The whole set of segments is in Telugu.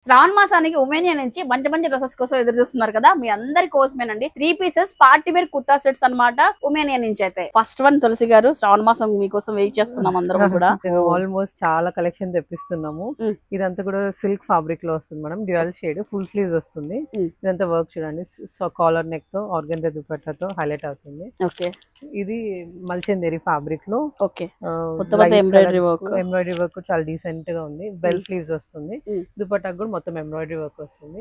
శ్రావణ మాసానికి ఉమెనియా నుంచి మంచి మంచి డ్రెస్సెస్ కోసం ఎదురు చూస్తున్నారు కదా, మీ అందరి కోసమేనండి 3 pieces party wear kurta sets అన్నమాట. ఉమెనియా నుంచి అయితే ఫస్ట్ వన్ తులసి గారు, శ్రావణ మాసం మీకోసం వెయిట్ చేస్తున్నాం అందరం కూడా. ఆల్మోస్ట్ చాలా కలెక్షన్ తెప్పిస్తున్నాము. ఇదంతా కూడా సిల్క్ ఫ్యాబ్రిక్ లో వస్తుంది madam, dual shade, full sleeves వస్తుంది. ఇదంతా వర్క్ చూడండి, కాలర్ నెక్ తో ఆర్గన్జా దుపట్టాతో హైలైట్ అవుతుంది. ఓకే, ఇది మల్చందేరి ఫ్యాబ్రిక్ లో ఓకే, ఎంబ్రాయిడరీ వర్క్ చాలా డీసెంట్ గా ఉంది. బెల్ స్లీవ్స్ వస్తుంది, దుపట్టా కూడా మొత్తం ఎంబ్రాయిడరీ వర్క్ వస్తుంది.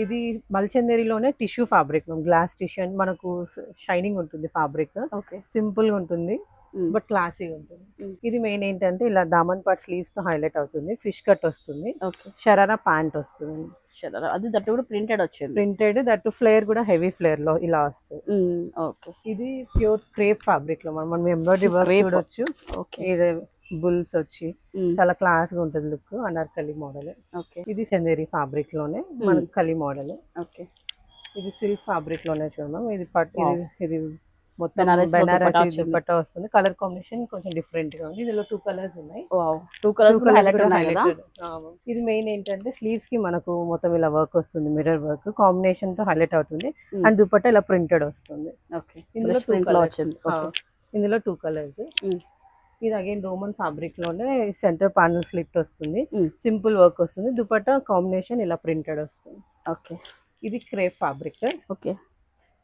ఇది మల్చందేరిలోనే tissue fabric, glass tissue and మనకు షైనింగ్ ఉంటుంది. ఫ్యాబ్రిక్ సింపుల్ గా ఉంటుంది బట్ క్లాసీగా ఉంటుంది. ఇది మెయిన్ ఏంటంటే ఇలా దామన్ పార్ట్ స్లీవ్స్ తో హైలైట్ అవుతుంది. ఫిష్ కట్ వస్తుంది, షరారా ప్యాంట్ వస్తుంది. అది దట్టు కూడా ప్రింటెడ్ వచ్చింది, ప్రింటెడ్ దట్టు ఫ్లేర్ కూడా హెవీ ఫ్లేర్ లో ఇలా వస్తుంది. ఇది ప్యూర్ క్రేప్ ఫ్యాబ్రిక్ లో మనం ఎంబ్రాయిడరీ వర్క్ చూడొచ్చు. బుల్స్ వచ్చి చాలా క్లాస్ గా ఉంటుంది లుక్. అనార్కలి మోడల్. ఇది చందేరి ఫ్యాబ్రిక్ లోనే మనకి కలి మోడల్. ఇది సిల్క్ ఫ్యాబ్రిక్ లోనే చూద్దాం. ఇది పట్టు, ఇది మొత్తం బెనారసి దుపట్టా వస్తుంది. కలర్ కాంబినేషన్ కొంచెం డిఫరెంట్ గా ఉంది. ఇందులో 2 కలర్స్ ఉన్నాయి. 2 కలర్స్ హైలైట్. ఇది మెయిన్ ఏంటంటే స్లీవ్స్ కి మనకు మొత్తం ఇలా వర్క్ వస్తుంది, మిర్రర్ వర్క్ కాంబినేషన్ తో హైలైట్ అవుతుంది. అండ్ దుపట్టా ఇలా ప్రింటెడ్ వస్తుంది. ఇందులో 2 కలర్స్. ఇది అగైన్ రోమన్ ఫ్యాబ్రిక్ లోనే సెంటర్ ప్యానల్ స్లిట్ వస్తుంది, సింపుల్ వర్క్ వస్తుంది. దుపట్టా కాంబినేషన్ ఇలా ప్రింటెడ్ వస్తుంది. ఇది క్రేప్ ఫ్యాబ్రిక్.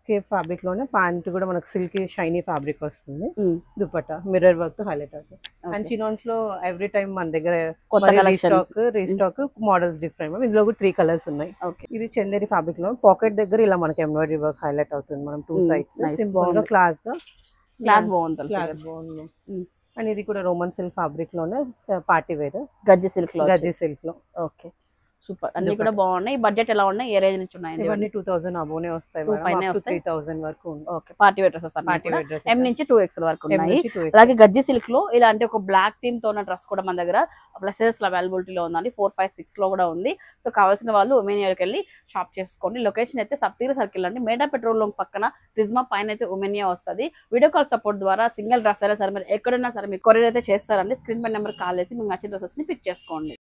క్రేప్ ఫ్యాబ్రిక్ లోనే ప్యాంట్ కూడా మనకు సిల్క్ షైనీ ఫ్యాబ్రిక్ వస్తుంది. దుపట్టా మిర్రర్ వర్క్ తో హైలైట్ అవుతుంది. అండ్ చినాన్స్ లో ఎవ్రీ టైం మన దగ్గర రీస్టాక్ మోడల్స్ డిఫరెంట్. ఇందులో కూడా 3 కలర్స్ ఉన్నాయి. ఇది చందేరి ఫ్యాబ్రిక్ లో పాకెట్ దగ్గర ఇలా మనకి ఎంబ్రాయిడరీ వర్క్ హైలైట్ అవుతుంది. మనం 2 సైడ్స్ సింపుల్ గా క్లాస్ గా బాగుంది. అండ్ ఇది కూడా రోమన్ సిల్క్ ఫ్యాబ్రిక్ లోనే పార్టీ వేర్, గజ్జి సిల్క్ లో. Okay, super. అన్ని కూడా బాగున్నాయి. బడ్జెట్ ఎలా ఉన్నాయి, ఏ రేంజ్ నుంచి ఉన్నాయి? ఇవన్నీ 2000 అబోనే వస్తాయి, 3000 వరకు. Okay, party wear dresses M నుంచి 2XL వరకు ఉన్నాయి. అలాగే గజ్జి సిల్క్ లో ఇలాంటి ఒక బ్లాక్ థీమ్ తో ఉన్న డ్రెస్ కూడా మన దగ్గర ప్లసెస్ అవైలబిలిటీలో ఉందండి. 4, 5, 6 లో కూడా ఉంది. సో కావాల్సిన వాళ్ళు ఉమెనియాకి వెళ్ళి షాప్ చేసుకోండి. లొకేషన్ అయితే సప్తగిరి సర్కిల్ అండి, మేడా పెట్రోల్ లో పక్కన ప్రిజ్మా పైన అయితే ఉమెనియా వస్తుంది. వీడియో కాల్ సపోర్ట్ ద్వారా సింగిల్ డ్రెస్ అయినా సరే మీరు ఎక్కడున్నా సరే మీరు కొరియర్ అయితే చేస్తారండి. స్క్రీన్ పై నెంబర్ కాల్ చేసి మీకు నచ్చిన డ్రెస్సెస్ ని పిక్ చేసుకోండి.